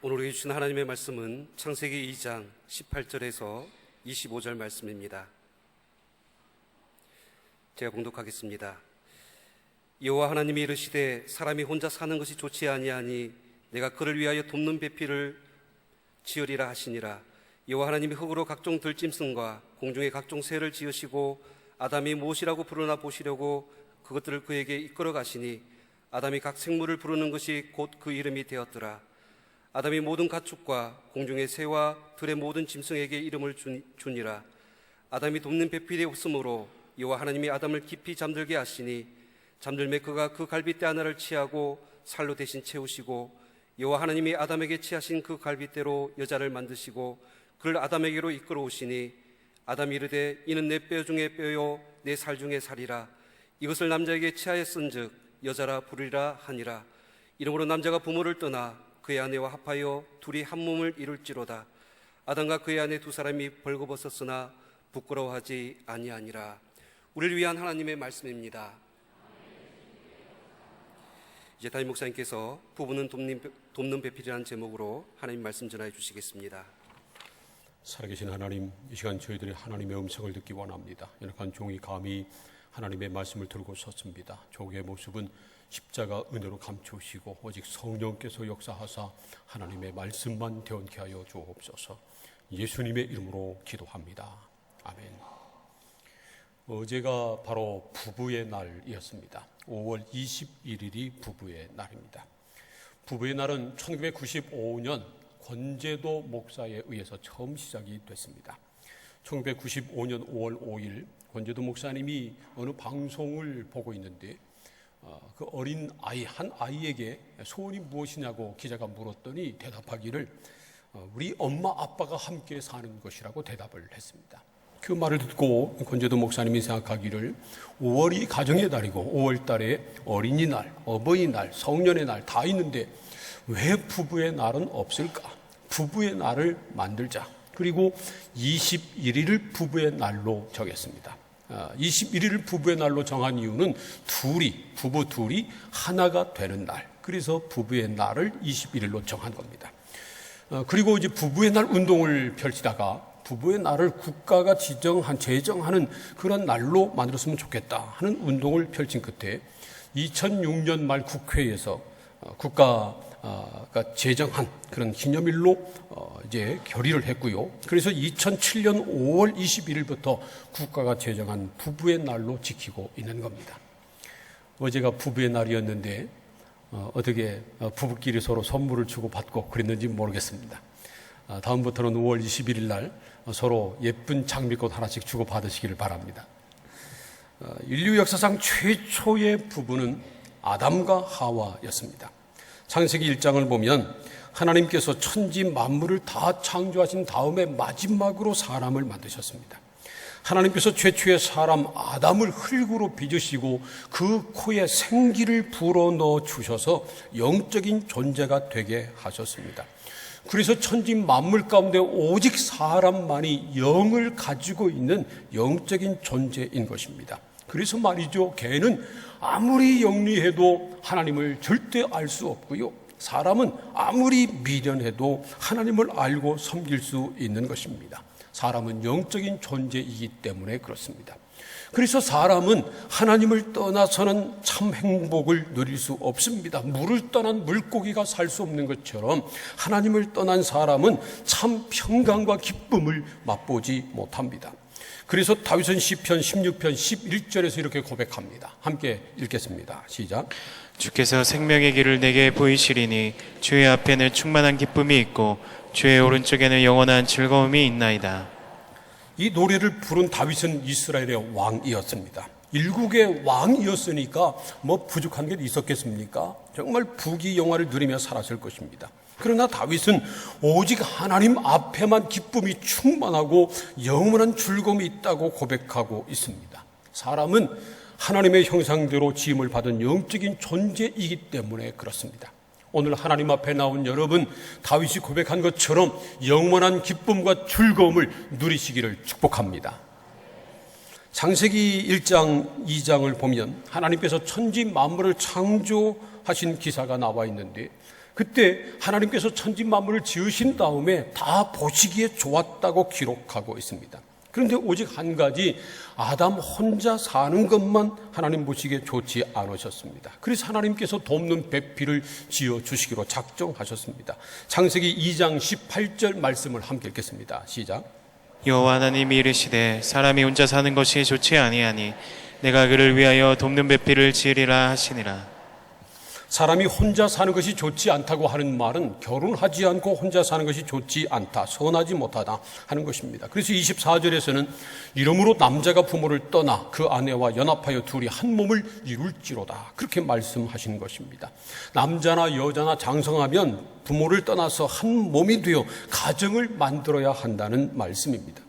오늘 우리에게 주신 하나님의 말씀은 창세기 2장 18절에서 25절 말씀입니다. 제가 봉독하겠습니다. 여호와 하나님이 이르시되 사람이 혼자 사는 것이 좋지 아니하니 내가 그를 위하여 돕는 배필을 지으리라 하시니라. 여호와 하나님이 흙으로 각종 들짐승과 공중의 각종 새를 지으시고 아담이 무엇이라고 부르나 보시려고 그것들을 그에게 이끌어 가시니 아담이 각 생물을 부르는 것이 곧 그 이름이 되었더라. 아담이 모든 가축과 공중의 새와 들의 모든 짐승에게 이름을 주니라. 아담이 돕는 배필이 없으므로 여호와 하나님이 아담을 깊이 잠들게 하시니 잠들매 그가 그 갈빗대 하나를 취하고 살로 대신 채우시고 여호와 하나님이 아담에게 취하신 그 갈빗대로 여자를 만드시고 그를 아담에게로 이끌어 오시니 아담이 이르되 이는 내 뼈 중에 뼈요 내 살 중에 살이라. 이것을 남자에게 취하였은즉 여자라 부르리라 하니라. 이러므로 남자가 부모를 떠나 그의 아내와 합하여 둘이 한 몸을 이룰지로다. 아담과 그의 아내 두 사람이 벌거벗었으나 부끄러워하지 아니하니라. 우리를 위한 하나님의 말씀입니다. 이제 담임 목사님께서 부부는 돕는 배필이라는 제목으로 하나님 말씀 전해 주시겠습니다. 살아계신 하나님, 이 시간 저희들이 하나님의 음성을 듣기 원합니다. 연약한 종이 감히 하나님의 말씀을 들고 섰습니다. 종의 모습은 십자가 은혜로 감추시고 오직 성령께서 역사하사 하나님의 말씀만 되원케 하여 주옵소서. 예수님의 이름으로 기도합니다. 아멘. 어제가 바로 부부의 날이었습니다. 5월 21일이 부부의 날입니다. 부부의 날은 1995년 권제도 목사에 의해서 처음 시작이 됐습니다. 1995년 5월 5일 권제도 목사님이 어느 방송을 보고 있는데 그 어린 아이, 한 아이에게 소원이 무엇이냐고 기자가 물었더니 대답하기를 우리 엄마 아빠가 함께 사는 것이라고 대답을 했습니다. 그 말을 듣고 권제도 목사님이 생각하기를 5월이 가정의 달이고 5월 달에 어린이날, 어버이날, 성년의 날 다 있는데 왜 부부의 날은 없을까? 부부의 날을 만들자. 그리고 21일을 부부의 날로 정했습니다. 21일을 부부의 날로 정한 이유는 부부 둘이 하나가 되는 날. 그래서 부부의 날을 21일로 정한 겁니다. 그리고 이제 부부의 날 운동을 펼치다가 부부의 날을 국가가 제정하는 그런 날로 만들었으면 좋겠다 하는 운동을 펼친 끝에 2006년 말 국회에서 국가가 제정한 그런 기념일로 이제 결의를 했고요. 그래서 2007년 5월 21일부터 국가가 제정한 부부의 날로 지키고 있는 겁니다. 어제가 부부의 날이었는데 어떻게 부부끼리 서로 선물을 주고받고 그랬는지 모르겠습니다. 다음부터는 5월 21일 날 서로 예쁜 장미꽃 하나씩 주고받으시기를 바랍니다. 인류 역사상 최초의 부부는 아담과 하와였습니다. 창세기 1장을 보면 하나님께서 천지 만물을 다 창조하신 다음에 마지막으로 사람을 만드셨습니다. 하나님께서 최초의 사람 아담을 흙으로 빚으시고 그 코에 생기를 불어넣어 주셔서 영적인 존재가 되게 하셨습니다. 그래서 천지 만물 가운데 오직 사람만이 영을 가지고 있는 영적인 존재인 것입니다. 그래서 말이죠, 개는 아무리 영리해도 하나님을 절대 알 수 없고요, 사람은 아무리 미련해도 하나님을 알고 섬길 수 있는 것입니다. 사람은 영적인 존재이기 때문에 그렇습니다. 그래서 사람은 하나님을 떠나서는 참 행복을 누릴 수 없습니다. 물을 떠난 물고기가 살 수 없는 것처럼 하나님을 떠난 사람은 참 평강과 기쁨을 맛보지 못합니다. 그래서 다윗은 시편 16편 11절에서 이렇게 고백합니다. 함께 읽겠습니다. 시작. 주께서 생명의 길을 내게 보이시리니 주의 앞에는 충만한 기쁨이 있고 주의 오른쪽에는 영원한 즐거움이 있나이다. 이 노래를 부른 다윗은 이스라엘의 왕이었습니다. 일국의 왕이었으니까 뭐 부족한 게 있었겠습니까? 정말 부귀영화를 누리며 살았을 것입니다. 그러나 다윗은 오직 하나님 앞에만 기쁨이 충만하고 영원한 즐거움이 있다고 고백하고 있습니다. 사람은 하나님의 형상대로 지음을 받은 영적인 존재이기 때문에 그렇습니다. 오늘 하나님 앞에 나온 여러분, 다윗이 고백한 것처럼 영원한 기쁨과 즐거움을 누리시기를 축복합니다. 창세기 1장, 2장을 보면 하나님께서 천지 만물을 창조하신 기사가 나와 있는데 그때 하나님께서 천지 만물을 지으신 다음에 다 보시기에 좋았다고 기록하고 있습니다. 그런데 오직 한 가지, 아담 혼자 사는 것만 하나님 보시기에 좋지 않으셨습니다. 그래서 하나님께서 돕는 배필을 지어주시기로 작정하셨습니다. 창세기 2장 18절 말씀을 함께 읽겠습니다. 시작. 여호와 하나님이 이르시되 사람이 혼자 사는 것이 좋지 아니하니 내가 그를 위하여 돕는 배필을 지으리라 하시니라. 사람이 혼자 사는 것이 좋지 않다고 하는 말은 결혼하지 않고 혼자 사는 것이 좋지 않다, 선하지 못하다 하는 것입니다. 그래서 24절에서는 이러므로 남자가 부모를 떠나 그 아내와 연합하여 둘이 한 몸을 이룰지로다, 그렇게 말씀하시는 것입니다. 남자나 여자나 장성하면 부모를 떠나서 한 몸이 되어 가정을 만들어야 한다는 말씀입니다.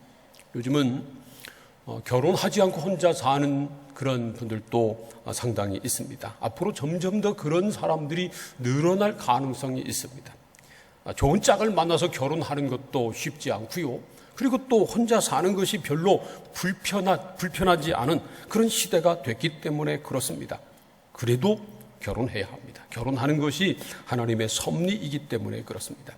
요즘은 결혼하지 않고 혼자 사는 그런 분들도 상당히 있습니다. 앞으로 점점 더 그런 사람들이 늘어날 가능성이 있습니다. 좋은 짝을 만나서 결혼하는 것도 쉽지 않고요. 그리고 또 혼자 사는 것이 별로 불편하지 않은 그런 시대가 됐기 때문에 그렇습니다. 그래도 결혼해야 합니다. 결혼하는 것이 하나님의 섭리이기 때문에 그렇습니다.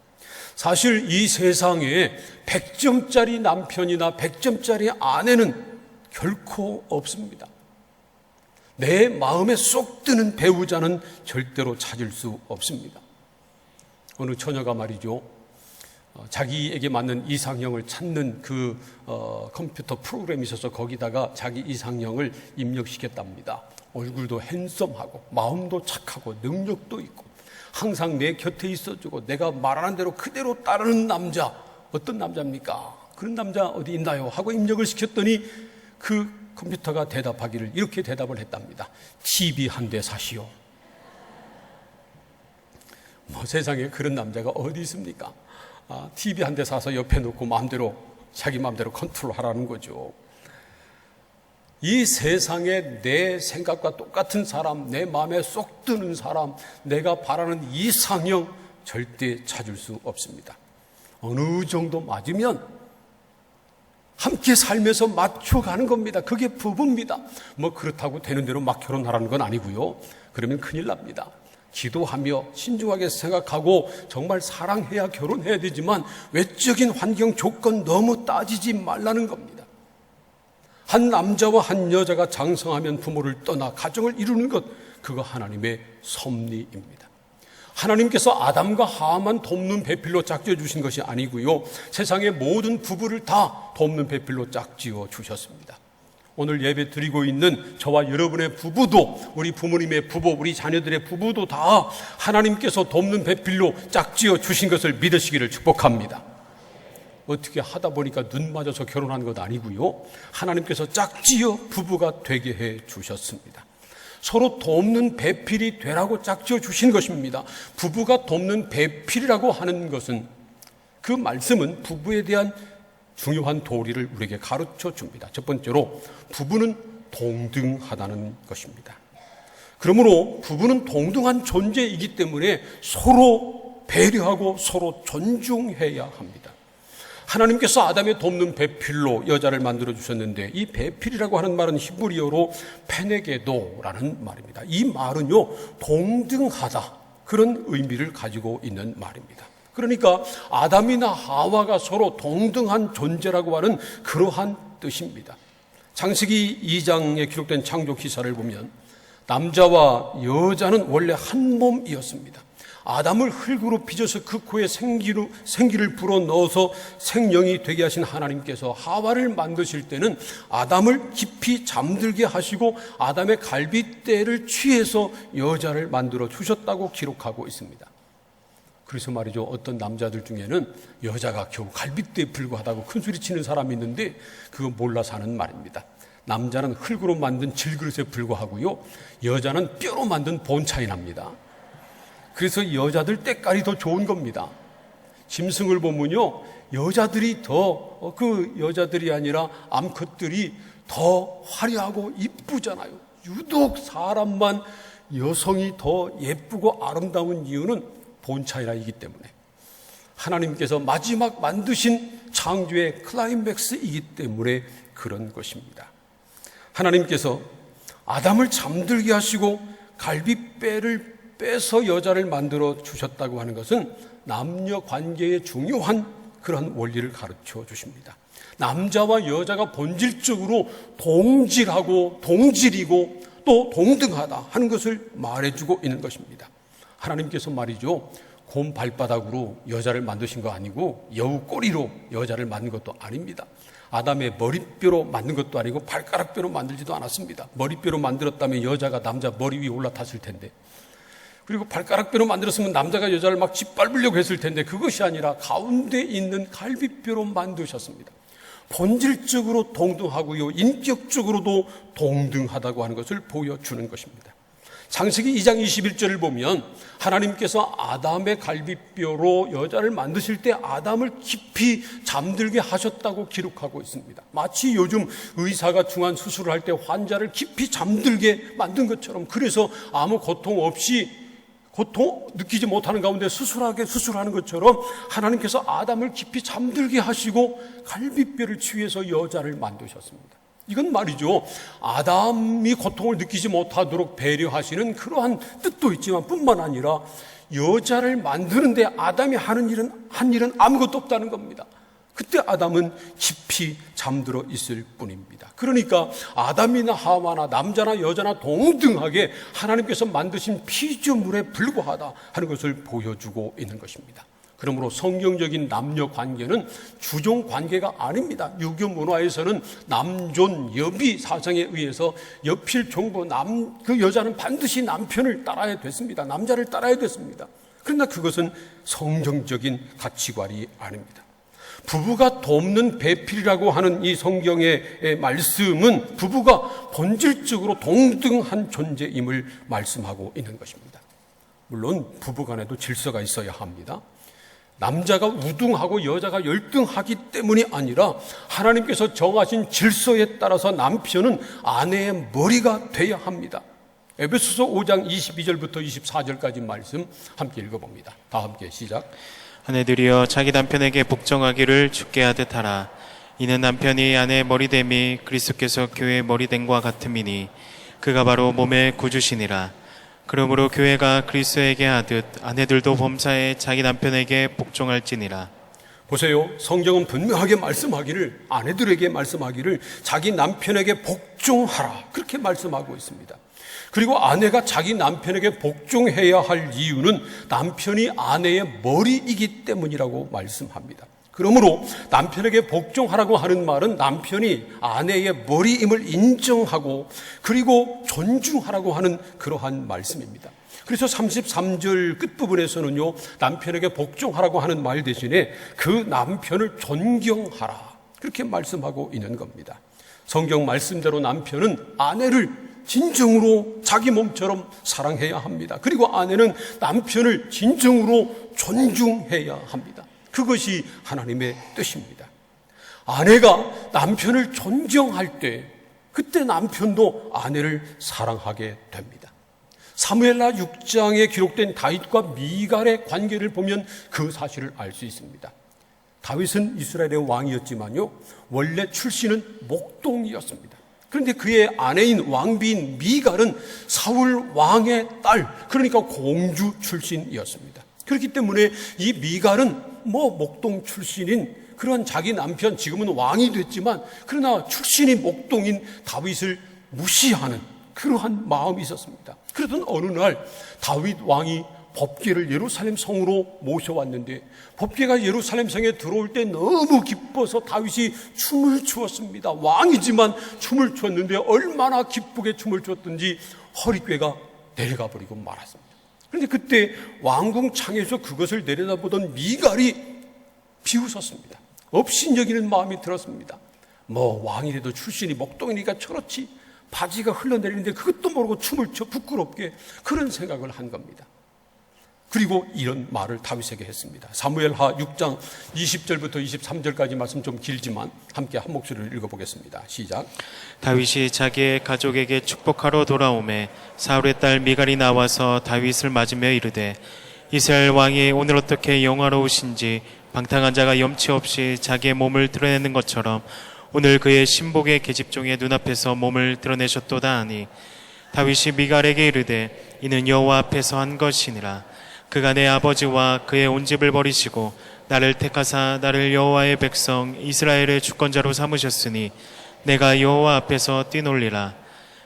사실 이 세상에 100점짜리 남편이나 100점짜리 아내는 결코 없습니다. 내 마음에 쏙 드는 배우자는 절대로 찾을 수 없습니다. 어느 처녀가 말이죠, 자기에게 맞는 이상형을 찾는 그 컴퓨터 프로그램이 있어서 거기다가 자기 이상형을 입력시켰답니다. 얼굴도 핸섬하고 마음도 착하고 능력도 있고 항상 내 곁에 있어주고 내가 말하는 대로 그대로 따르는 남자, 어떤 남자입니까? 그런 남자 어디 있나요? 하고 입력을 시켰더니 그 컴퓨터가 대답하기를 이렇게 대답을 했답니다. TV 한 대 사시오. 세상에 그런 남자가 어디 있습니까? TV 한 대 사서 옆에 놓고 자기 마음대로 컨트롤하라는 거죠. 이 세상에 내 생각과 똑같은 사람, 내 마음에 쏙 드는 사람, 내가 바라는 이상형 절대 찾을 수 없습니다. 어느 정도 맞으면 함께 살면서 맞춰가는 겁니다. 그게 부부입니다. 그렇다고 되는 대로 막 결혼하라는 건 아니고요. 그러면 큰일 납니다. 기도하며 신중하게 생각하고 정말 사랑해야 결혼해야 되지만 외적인 환경 조건 너무 따지지 말라는 겁니다. 한 남자와 한 여자가 장성하면 부모를 떠나 가정을 이루는 것, 그거 하나님의 섭리입니다. 하나님께서 아담과 하와만 돕는 배필로 짝지어 주신 것이 아니고요, 세상의 모든 부부를 다 돕는 배필로 짝지어 주셨습니다. 오늘 예배 드리고 있는 저와 여러분의 부부도, 우리 부모님의 부부, 우리 자녀들의 부부도 다 하나님께서 돕는 배필로 짝지어 주신 것을 믿으시기를 축복합니다. 어떻게 하다 보니까 눈 맞아서 결혼한 것 아니고요, 하나님께서 짝지어 부부가 되게 해 주셨습니다. 서로 돕는 배필이 되라고 짝지어 주신 것입니다. 부부가 돕는 배필이라고 하는 것은, 그 말씀은 부부에 대한 중요한 도리를 우리에게 가르쳐 줍니다. 첫 번째로 부부는 동등하다는 것입니다. 그러므로 부부는 동등한 존재이기 때문에 서로 배려하고 서로 존중해야 합니다. 하나님께서 아담의 돕는 배필로 여자를 만들어 주셨는데, 이 배필이라고 하는 말은 히브리어로 페네게도라는 말입니다. 이 말은요, 동등하다, 그런 의미를 가지고 있는 말입니다. 그러니까 아담이나 하와가 서로 동등한 존재라고 하는 그러한 뜻입니다. 창세기 2장에 기록된 창조 기사를 보면 남자와 여자는 원래 한 몸이었습니다. 아담을 흙으로 빚어서 그 코에 생기를 불어넣어서 생명이 되게 하신 하나님께서 하와를 만드실 때는 아담을 깊이 잠들게 하시고 아담의 갈빗대를 취해서 여자를 만들어 주셨다고 기록하고 있습니다. 그래서 말이죠, 어떤 남자들 중에는 여자가 겨우 갈빗대에 불과하다고 큰소리 치는 사람이 있는데 그거 몰라서 하는 말입니다. 남자는 흙으로 만든 질그릇에 불과하고요, 여자는 뼈로 만든 본차이 납니다. 그래서 여자들 때깔이 더 좋은 겁니다. 짐승을 보면요, 여자들이 여자들이 아니라 암컷들이 더 화려하고 이쁘잖아요. 유독 사람만 여성이 더 예쁘고 아름다운 이유는 본차이라이기 때문에, 하나님께서 마지막 만드신 창조의 클라이맥스이기 때문에 그런 것입니다. 하나님께서 아담을 잠들게 하시고 갈빗배를 빼서 여자를 만들어 주셨다고 하는 것은 남녀 관계의 중요한 그러한 원리를 가르쳐 주십니다. 남자와 여자가 본질적으로 동질하고 동질이고 또 동등하다 하는 것을 말해주고 있는 것입니다. 하나님께서 말이죠, 곰 발바닥으로 여자를 만드신 거 아니고 여우 꼬리로 여자를 만든 것도 아닙니다. 아담의 머리뼈로 만든 것도 아니고 발가락뼈로 만들지도 않았습니다. 머리뼈로 만들었다면 여자가 남자 머리 위에 올라탔을 텐데, 그리고 발가락뼈로 만들었으면 남자가 여자를 막 짓밟으려고 했을 텐데, 그것이 아니라 가운데 있는 갈비뼈로 만드셨습니다. 본질적으로 동등하고요, 인격적으로도 동등하다고 하는 것을 보여주는 것입니다. 창세기 2장 21절을 보면 하나님께서 아담의 갈비뼈로 여자를 만드실 때 아담을 깊이 잠들게 하셨다고 기록하고 있습니다. 마치 요즘 의사가 중한 수술을 할 때 환자를 깊이 잠들게 만든 것처럼, 그래서 아무 고통 없이 고통 느끼지 못하는 가운데 수술하는 것처럼 하나님께서 아담을 깊이 잠들게 하시고 갈비뼈를 취해서 여자를 만드셨습니다. 이건 말이죠, 아담이 고통을 느끼지 못하도록 배려하시는 그러한 뜻도 있지만 뿐만 아니라 여자를 만드는데 아담이 한 일은 아무것도 없다는 겁니다. 그때 아담은 깊이 잠들어 있을 뿐입니다. 그러니까 아담이나 하와나 남자나 여자나 동등하게 하나님께서 만드신 피조물에 불과하다 하는 것을 보여주고 있는 것입니다. 그러므로 성경적인 남녀 관계는 주종 관계가 아닙니다. 유교 문화에서는 남존 여비 사상에 의해서 여필 종부 그 여자는 반드시 남편을 따라야 됐습니다. 남자를 따라야 됐습니다. 그러나 그것은 성경적인 가치관이 아닙니다. 부부가 돕는 배필이라고 하는 이 성경의 말씀은 부부가 본질적으로 동등한 존재임을 말씀하고 있는 것입니다. 물론 부부간에도 질서가 있어야 합니다. 남자가 우등하고 여자가 열등하기 때문이 아니라 하나님께서 정하신 질서에 따라서 남편은 아내의 머리가 돼야 합니다. 에베소서 5장 22절부터 24절까지 말씀 함께 읽어봅니다. 다 함께 시작. 아내들이여 자기 남편에게 복종하기를 주께 하듯 하라. 이는 남편이 아내의 머리됨이 그리스도께서 교회의 머리됨과 같음이니 그가 바로 몸의 구주시니라. 그러므로 교회가 그리스도에게 하듯 아내들도 범사에 자기 남편에게 복종할지니라. 보세요. 성경은 분명하게 말씀하기를, 아내들에게 말씀하기를 자기 남편에게 복종하라 그렇게 말씀하고 있습니다. 그리고 아내가 자기 남편에게 복종해야 할 이유는 남편이 아내의 머리이기 때문이라고 말씀합니다. 그러므로 남편에게 복종하라고 하는 말은 남편이 아내의 머리임을 인정하고 그리고 존중하라고 하는 그러한 말씀입니다. 그래서 33절 끝부분에서는요, 남편에게 복종하라고 하는 말 대신에 그 남편을 존경하라 그렇게 말씀하고 있는 겁니다. 성경 말씀대로 남편은 아내를 진정으로 자기 몸처럼 사랑해야 합니다. 그리고 아내는 남편을 진정으로 존중해야 합니다. 그것이 하나님의 뜻입니다. 아내가 남편을 존경할 때 그때 남편도 아내를 사랑하게 됩니다. 사무엘하 6장에 기록된 다윗과 미갈의 관계를 보면 그 사실을 알 수 있습니다. 다윗은 이스라엘의 왕이었지만요, 원래 출신은 목동이었습니다. 그런데 그의 아내인 왕비인 미갈은 사울 왕의 딸, 그러니까 공주 출신이었습니다. 그렇기 때문에 이 미갈은 목동 출신인 그런 자기 남편, 지금은 왕이 됐지만 그러나 출신이 목동인 다윗을 무시하는 그러한 마음이 있었습니다. 그러던 어느 날 다윗 왕이 법궤를 예루살렘 성으로 모셔왔는데 법궤가 예루살렘 성에 들어올 때 너무 기뻐서 다윗이 춤을 추었습니다. 왕이지만 춤을 추었는데 얼마나 기쁘게 춤을 췄든지 허리궤가 내려가 버리고 말았습니다. 그런데 그때 왕궁 창에서 그것을 내려다보던 미갈이 비웃었습니다. 업신여기는 마음이 들었습니다. 왕이라도 출신이 목동이니까 저렇지, 바지가 흘러내리는데 그것도 모르고 춤을 춰 부끄럽게, 그런 생각을 한 겁니다. 그리고 이런 말을 다윗에게 했습니다. 사무엘하 6장 20절부터 23절까지 말씀 좀 길지만 함께 한 목소리를 읽어보겠습니다. 시작. 다윗이 자기의 가족에게 축복하러 돌아오매 사울의 딸 미갈이 나와서 다윗을 맞으며 이르되, 이스라엘 왕이 오늘 어떻게 영화로우신지 방탕한 자가 염치 없이 자기의 몸을 드러내는 것처럼 오늘 그의 신복의 계집종의 눈앞에서 몸을 드러내셨도다 하니, 다윗이 미갈에게 이르되 이는 여호와 앞에서 한 것이니라. 그가 내 아버지와 그의 온 집을 버리시고 나를 택하사 나를 여호와의 백성 이스라엘의 주권자로 삼으셨으니 내가 여호와 앞에서 뛰놀리라.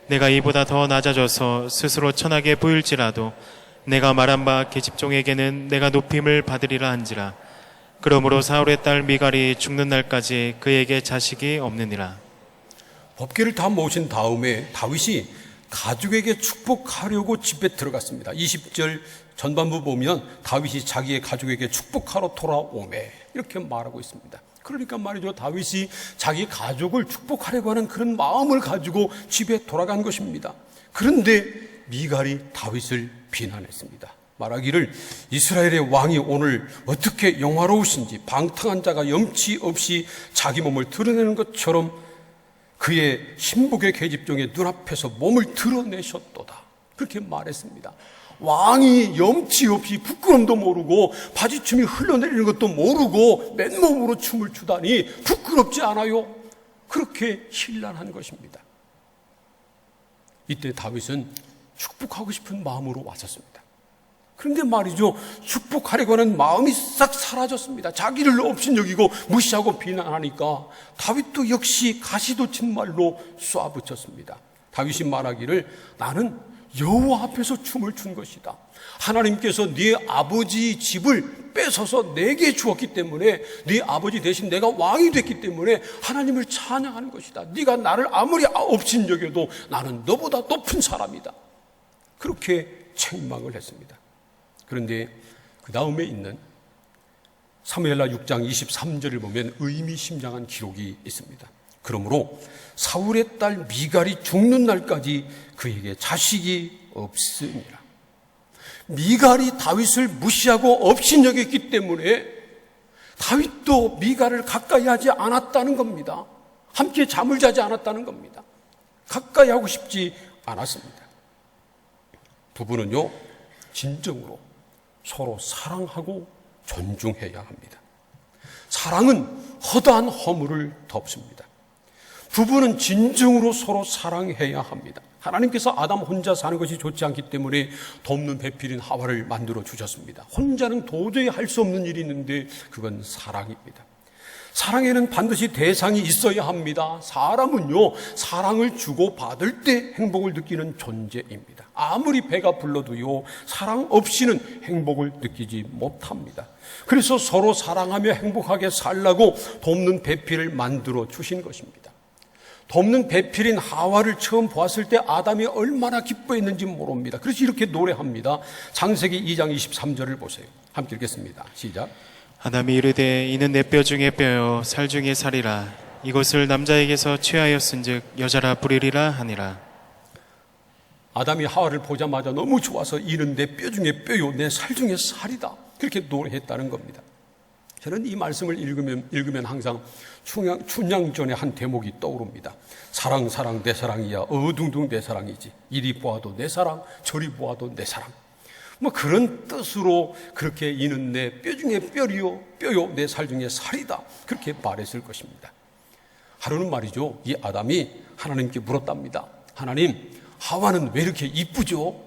내가 이보다 더 낮아져서 스스로 천하게 보일지라도 내가 말한 바 계집종에게는 내가 높임을 받으리라 한지라. 그러므로 사울의 딸 미갈이 죽는 날까지 그에게 자식이 없느니라. 법궤를 다 모신 다음에 다윗이 가족에게 축복하려고 집에 들어갔습니다. 20절 전반부 보면 다윗이 자기의 가족에게 축복하러 돌아오매 이렇게 말하고 있습니다. 그러니까 말이죠, 다윗이 자기 가족을 축복하려고 하는 그런 마음을 가지고 집에 돌아간 것입니다. 그런데 미갈이 다윗을 비난했습니다. 말하기를 이스라엘의 왕이 오늘 어떻게 영화로우신지 방탕한 자가 염치 없이 자기 몸을 드러내는 것처럼 그의 신복의 계집종의 눈앞에서 몸을 드러내셨도다. 그렇게 말했습니다. 왕이 염치 없이 부끄럼도 모르고 바지춤이 흘러내리는 것도 모르고 맨몸으로 춤을 추다니 부끄럽지 않아요? 그렇게 신란한 것입니다. 이때 다윗은 축복하고 싶은 마음으로 왔었습니다. 그런데 말이죠, 축복하려고 하는 마음이 싹 사라졌습니다. 자기를 업신여기고 무시하고 비난하니까 다윗도 역시 가시돋친 말로 쏘아붙였습니다. 다윗이 말하기를 나는 여호와 앞에서 춤을 춘 것이다. 하나님께서 네 아버지 집을 뺏어서 내게 주었기 때문에 네 아버지 대신 내가 왕이 됐기 때문에 하나님을 찬양하는 것이다. 네가 나를 아무리 업신여겨도 나는 너보다 높은 사람이다. 그렇게 책망을 했습니다. 그런데 그 다음에 있는 사무엘하 6장 23절을 보면 의미심장한 기록이 있습니다. 그러므로 사울의 딸 미갈이 죽는 날까지 그에게 자식이 없으니라. 미갈이 다윗을 무시하고 업신여겼기 때문에 다윗도 미갈을 가까이 하지 않았다는 겁니다. 함께 잠을 자지 않았다는 겁니다. 가까이 하고 싶지 않았습니다. 부부는요, 진정으로 서로 사랑하고 존중해야 합니다. 사랑은 허다한 허물을 덮습니다. 부부는 진정으로 서로 사랑해야 합니다. 하나님께서 아담 혼자 사는 것이 좋지 않기 때문에 돕는 배필인 하와를 만들어 주셨습니다. 혼자는 도저히 할 수 없는 일이 있는데 그건 사랑입니다. 사랑에는 반드시 대상이 있어야 합니다. 사람은요, 사랑을 주고 받을 때 행복을 느끼는 존재입니다. 아무리 배가 불러도요, 사랑 없이는 행복을 느끼지 못합니다. 그래서 서로 사랑하며 행복하게 살라고 돕는 배필을 만들어 주신 것입니다. 돕는 배필인 하와를 처음 보았을 때 아담이 얼마나 기뻐했는지 모릅니다. 그래서 이렇게 노래합니다. 창세기 2장 23절을 보세요. 함께 읽겠습니다. 시작. 아담이 이르되 이는 내 뼈 중에 뼈요 살 중에 살이라. 이것을 남자에게서 취하였은즉 여자라 부르리라 하니라. 아담이 하와를 보자마자 너무 좋아서 이는 내 뼈 중에 뼈요 내 살 중에 살이다. 그렇게 노래했다는 겁니다. 저는 이 말씀을 읽으면 항상 춘향전의 한 대목이 떠오릅니다. 사랑 사랑 내 사랑이야 어둥둥 내 사랑이지. 이리 보아도 내 사랑 저리 보아도 내 사랑. 뭐 그런 뜻으로 그렇게 이는 내 뼈 중에 뼈리요 뼈요 내 살 중에 살이다. 그렇게 말했을 것입니다. 하루는 말이죠, 이 아담이 하나님께 물었답니다. 하나님, 하와는 왜 이렇게 이쁘죠?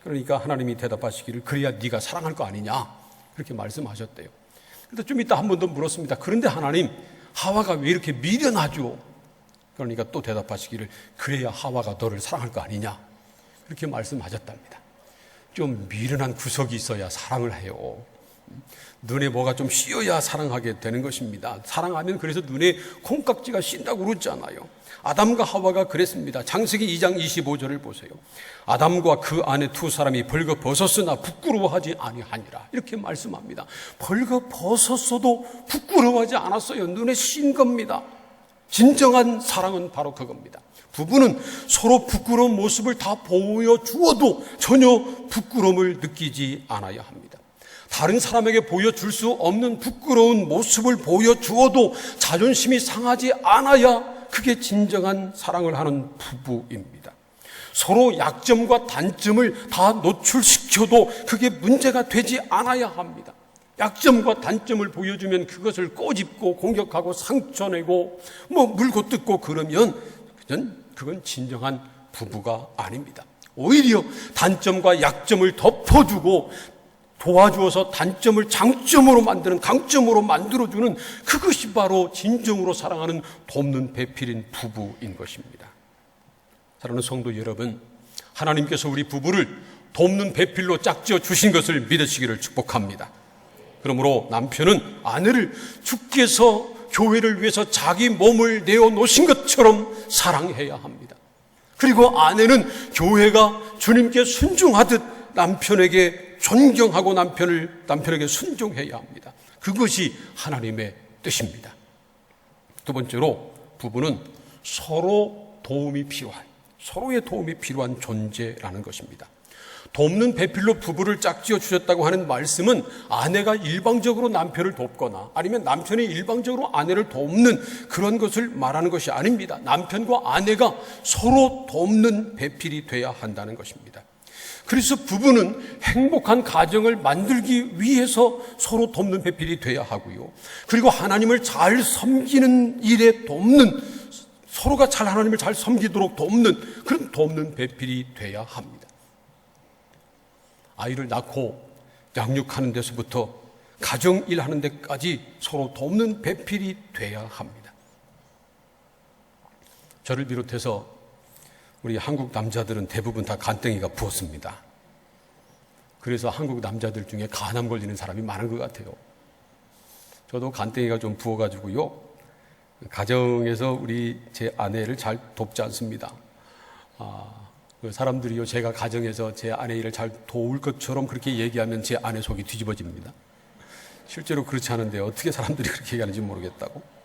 그러니까 하나님이 대답하시기를 그래야 네가 사랑할 거 아니냐, 그렇게 말씀하셨대요. 그런데 좀 이따 한 번 더 물었습니다. 그런데 하나님, 하와가 왜 이렇게 미련하죠? 그러니까 또 대답하시기를 그래야 하와가 너를 사랑할 거 아니냐, 그렇게 말씀하셨답니다. 좀 미련한 구석이 있어야 사랑을 해요. 눈에 뭐가 좀 씌어야 사랑하게 되는 것입니다. 사랑하면 그래서 눈에 콩깍지가 씌인다고 그러잖아요. 아담과 하와가 그랬습니다. 창세기 2장 25절을 보세요. 아담과 그 아내 두 사람이 벌거벗었으나 부끄러워하지 아니하니라. 이렇게 말씀합니다. 벌거벗었어도 부끄러워하지 않았어요. 눈에 씌인 겁니다. 진정한 사랑은 바로 그겁니다. 부부는 서로 부끄러운 모습을 다 보여주어도 전혀 부끄러움을 느끼지 않아야 합니다. 다른 사람에게 보여줄 수 없는 부끄러운 모습을 보여주어도 자존심이 상하지 않아야 그게 진정한 사랑을 하는 부부입니다. 서로 약점과 단점을 다 노출시켜도 그게 문제가 되지 않아야 합니다. 약점과 단점을 보여주면 그것을 꼬집고 공격하고 상처내고 물고 뜯고 그러면 그건 진정한 부부가 아닙니다. 오히려 단점과 약점을 덮어주고 도와주어서 단점을 장점으로 만드는, 강점으로 만들어주는, 그것이 바로 진정으로 사랑하는 돕는 배필인 부부인 것입니다. 사랑하는 성도 여러분, 하나님께서 우리 부부를 돕는 배필로 짝지어 주신 것을 믿으시기를 축복합니다. 그러므로 남편은 아내를 주께서 교회를 위해서 자기 몸을 내어놓으신 것처럼 사랑해야 합니다. 그리고 아내는 교회가 주님께 순종하듯 남편에게 존경하고 남편에게 순종해야 합니다. 그것이 하나님의 뜻입니다. 두 번째로, 부부는 서로의 도움이 필요한 존재라는 것입니다. 돕는 배필로 부부를 짝지어 주셨다고 하는 말씀은 아내가 일방적으로 남편을 돕거나 아니면 남편이 일방적으로 아내를 돕는 그런 것을 말하는 것이 아닙니다. 남편과 아내가 서로 돕는 배필이 돼야 한다는 것입니다. 그래서 부부는 행복한 가정을 만들기 위해서 서로 돕는 배필이 돼야 하고요. 그리고 하나님을 잘 섬기는 일에 돕는, 서로가 잘 하나님을 잘 섬기도록 돕는 그런 돕는 배필이 돼야 합니다. 아이를 낳고 양육하는 데서부터 가정 일하는 데까지 서로 돕는 배필이 돼야 합니다. 저를 비롯해서 우리 한국 남자들은 대부분 다 간땡이가 부었습니다. 그래서 한국 남자들 중에 간암 걸리는 사람이 많은 것 같아요. 저도 간땡이가 좀 부어가지고요, 가정에서 제 아내를 잘 돕지 않습니다. 사람들이요, 제가 가정에서 제 아내 일을 잘 도울 것처럼 그렇게 얘기하면 제 아내 속이 뒤집어집니다. 실제로 그렇지 않은데 어떻게 사람들이 그렇게 얘기하는지 모르겠다고.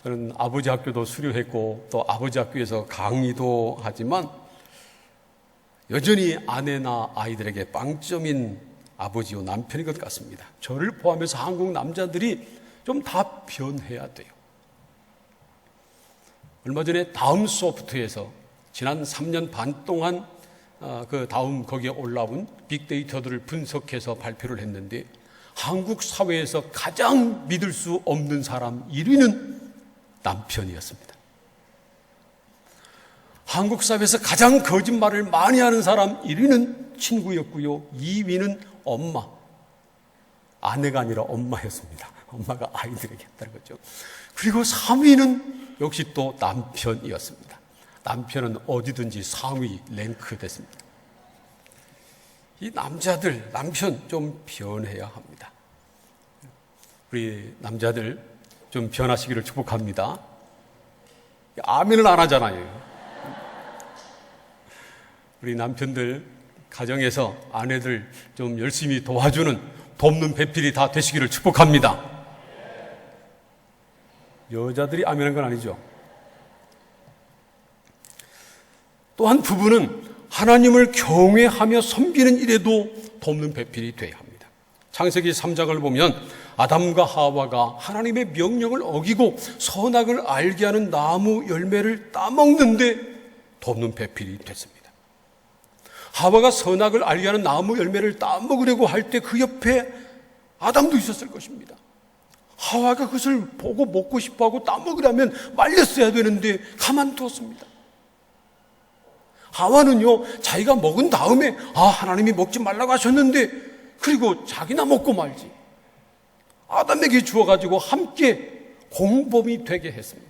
저는 아버지 학교도 수료했고 또 아버지 학교에서 강의도 하지만 여전히 아내나 아이들에게 빵점인 아버지요 남편인 것 같습니다. 저를 포함해서 한국 남자들이 좀 다 변해야 돼요. 얼마 전에 다음 소프트에서 지난 3년 반 동안 거기에 올라온 빅데이터들을 분석해서 발표를 했는데, 한국 사회에서 가장 믿을 수 없는 사람 1위는 남편이었습니다. 한국 사회에서 가장 거짓말을 많이 하는 사람 1위는 친구였고요, 2위는 엄마, 아내가 아니라 엄마였습니다. 엄마가 아이들에게 했다는 거죠. 그리고 3위는 역시 또 남편이었습니다. 남편은 어디든지 상위 랭크 됐습니다. 이 남편 좀 변해야 합니다. 우리 남자들 좀 변하시기를 축복합니다. 아멘을 안 하잖아요. 우리 남편들 가정에서 아내들 좀 열심히 도와주는 돕는 배필이 다 되시기를 축복합니다. 여자들이 아멘한 건 아니죠. 또한 부부는 하나님을 경외하며 섬기는 일에도 돕는 배필이 돼야 합니다. 창세기 3장을 보면 아담과 하와가 하나님의 명령을 어기고 선악을 알게 하는 나무 열매를 따먹는데 돕는 배필이 됐습니다. 하와가 선악을 알게 하는 나무 열매를 따먹으려고 할 때 그 옆에 아담도 있었을 것입니다. 하와가 그것을 보고 먹고 싶어하고 따먹으려면 말렸어야 되는데 가만두었습니다. 하와는요, 자기가 먹은 다음에 하나님이 먹지 말라고 하셨는데, 그리고 자기나 먹고 말지, 아담에게 주어가지고 함께 공범이 되게 했습니다.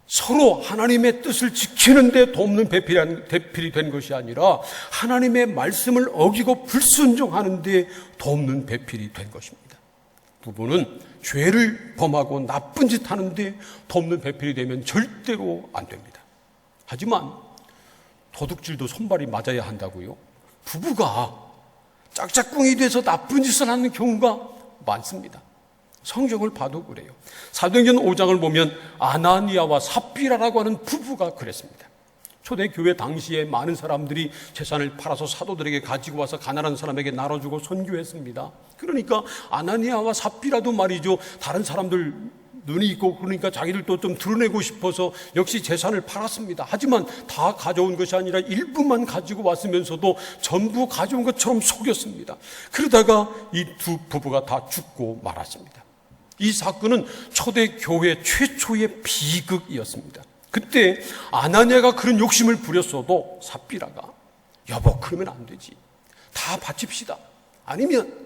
서로 하나님의 뜻을 지키는 데 돕는 배필이 된 것이 아니라 하나님의 말씀을 어기고 불순종하는 데 돕는 배필이 된 것입니다. 부부는 죄를 범하고 나쁜 짓 하는데 돕는 배필이 되면 절대로 안 됩니다. 하지만 도둑질도 손발이 맞아야 한다고요? 부부가 짝짝꿍이 돼서 나쁜 짓을 하는 경우가 많습니다. 성경을 봐도 그래요. 사도행전 5장을 보면 아나니아와 삽비라라고 하는 부부가 그랬습니다. 초대교회 당시에 많은 사람들이 재산을 팔아서 사도들에게 가지고 와서 가난한 사람에게 나눠주고 선교했습니다. 그러니까 아나니아와 삽비라도 말이죠, 다른 사람들 눈이 있고 그러니까 자기들도 좀 드러내고 싶어서 역시 재산을 팔았습니다. 하지만 다 가져온 것이 아니라 일부만 가지고 왔으면서도 전부 가져온 것처럼 속였습니다. 그러다가 이 두 부부가 다 죽고 말았습니다. 이 사건은 초대교회 최초의 비극이었습니다. 그때 아나니아가 그런 욕심을 부렸어도 삽비라가 여보 그러면 안 되지. 다 바칩시다. 아니면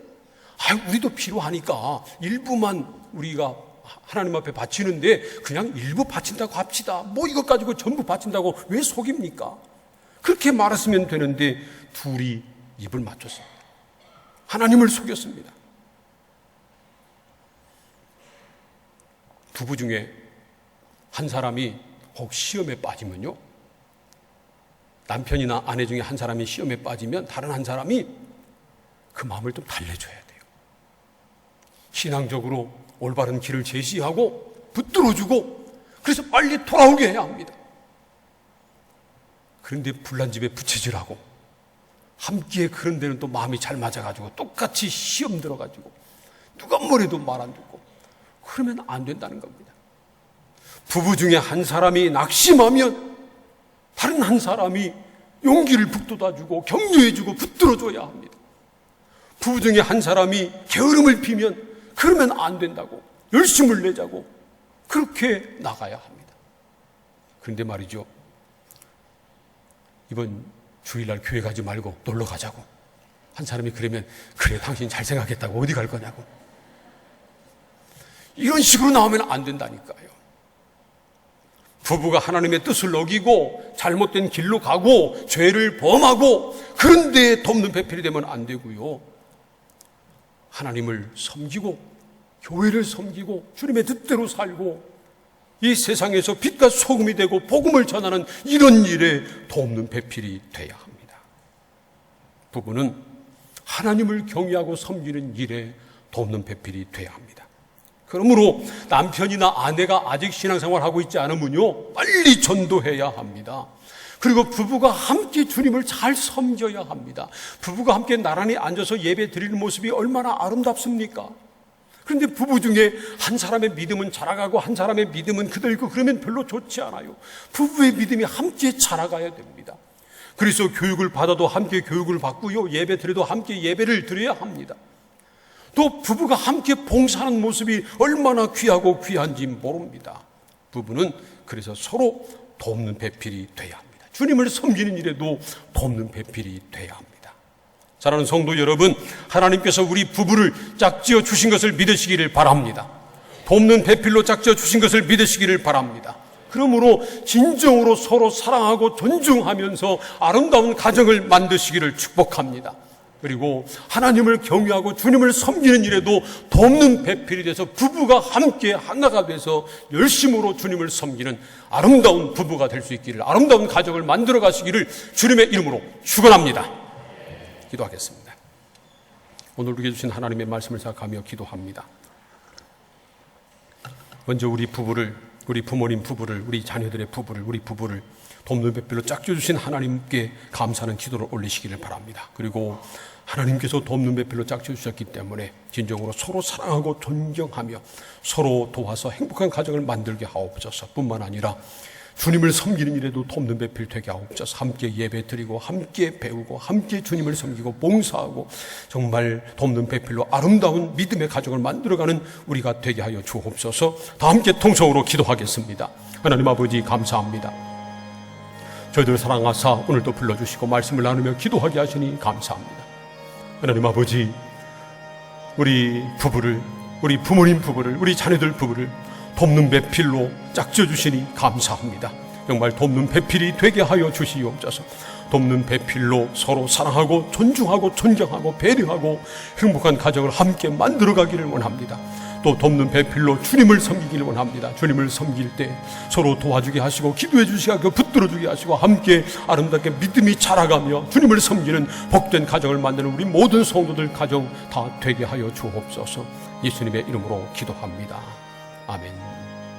우리도 필요하니까 일부만 우리가 하나님 앞에 바치는데 그냥 일부 바친다고 합시다. 뭐 이것 가지고 전부 바친다고 왜 속입니까? 그렇게 말했으면 되는데 둘이 입을 맞췄습니다. 하나님을 속였습니다. 부부 중에 한 사람이 혹 시험에 빠지면요, 남편이나 아내 중에 한 사람이 시험에 빠지면 다른 한 사람이 그 마음을 좀 달래줘야 돼요. 신앙적으로 올바른 길을 제시하고 붙들어주고 그래서 빨리 돌아오게 해야 합니다. 그런데 불난 집에 부채질하고 함께 그런 데는 또 마음이 잘 맞아가지고 똑같이 시험 들어가지고 누가 뭐래도 말 안 듣고 그러면 안 된다는 겁니다. 부부 중에 한 사람이 낙심하면 다른 한 사람이 용기를 북돋아주고 격려해주고 붙들어줘야 합니다. 부부 중에 한 사람이 게으름을 피면 그러면 안 된다고 열심을 내자고 그렇게 나가야 합니다. 그런데 말이죠, 이번 주일날 교회 가지 말고 놀러 가자고 한 사람이 그러면 그래 당신 잘 생각했다고 어디 갈 거냐고 이런 식으로 나오면 안 된다니까요. 부부가 하나님의 뜻을 어기고 잘못된 길로 가고 죄를 범하고 그런데 돕는 배필이 되면 안 되고요. 하나님을 섬기고 교회를 섬기고 주님의 뜻대로 살고 이 세상에서 빛과 소금이 되고 복음을 전하는 이런 일에 돕는 배필이 돼야 합니다. 부부는 하나님을 경외하고 섬기는 일에 돕는 배필이 돼야 합니다. 그러므로 남편이나 아내가 아직 신앙생활하고 있지 않으면요, 빨리 전도해야 합니다. 그리고 부부가 함께 주님을 잘 섬겨야 합니다. 부부가 함께 나란히 앉아서 예배 드리는 모습이 얼마나 아름답습니까? 그런데 부부 중에 한 사람의 믿음은 자라가고 한 사람의 믿음은 그들고 그러면 별로 좋지 않아요. 부부의 믿음이 함께 자라가야 됩니다. 그래서 교육을 받아도 함께 교육을 받고요, 예배 드려도 함께 예배를 드려야 합니다. 또 부부가 함께 봉사하는 모습이 얼마나 귀하고 귀한지 모릅니다. 부부는 그래서 서로 돕는 배필이 돼야 합니다. 주님을 섬기는 일에도 돕는 배필이 돼야 합니다. 사랑하는 성도 여러분, 하나님께서 우리 부부를 짝지어 주신 것을 믿으시기를 바랍니다. 돕는 배필로 짝지어 주신 것을 믿으시기를 바랍니다. 그러므로 진정으로 서로 사랑하고 존중하면서 아름다운 가정을 만드시기를 축복합니다. 그리고 하나님을 경외하고 주님을 섬기는 일에도 돕는 배필이 돼서 부부가 함께 하나가 돼서 열심으로 주님을 섬기는 아름다운 부부가 될 수 있기를, 아름다운 가정을 만들어 가시기를 주님의 이름으로 축원합니다. 기도하겠습니다. 오늘 우리에게 주신 하나님의 말씀을 생각하며 기도합니다. 먼저 우리 부부를, 우리 부모님 부부를, 우리 자녀들의 부부를, 우리 부부를 돕는 배필로 짝져 주신 하나님께 감사하는 기도를 올리시기를 바랍니다. 그리고 하나님께서 돕는 배필로 짝져 주셨기 때문에 진정으로 서로 사랑하고 존경하며 서로 도와서 행복한 가정을 만들게 하옵소서. 뿐만 아니라 주님을 섬기는 일에도 돕는 배필 되게 하옵소서. 함께 예배 드리고 함께 배우고 함께 주님을 섬기고 봉사하고 정말 돕는 배필로 아름다운 믿음의 가정을 만들어가는 우리가 되게 하여 주옵소서. 다 함께 통성으로 기도하겠습니다. 하나님 아버지 감사합니다. 저희들 사랑하사 오늘도 불러주시고 말씀을 나누며 기도하게 하시니 감사합니다. 하나님 아버지, 우리 부부를, 우리 부모님 부부를, 우리 자녀들 부부를 돕는 배필로 짝져 주시니 감사합니다. 정말 돕는 배필이 되게 하여 주시옵소서. 돕는 배필로 서로 사랑하고 존중하고 존경하고 배려하고 행복한 가정을 함께 만들어가기를 원합니다. 또 돕는 배필로 주님을 섬기기를 원합니다. 주님을 섬길 때 서로 도와주게 하시고 기도해 주시게 하고 붙들어주게 하시고 함께 아름답게 믿음이 자라가며 주님을 섬기는 복된 가정을 만드는 우리 모든 성도들 가정 다 되게 하여 주옵소서. 예수님의 이름으로 기도합니다. 아멘.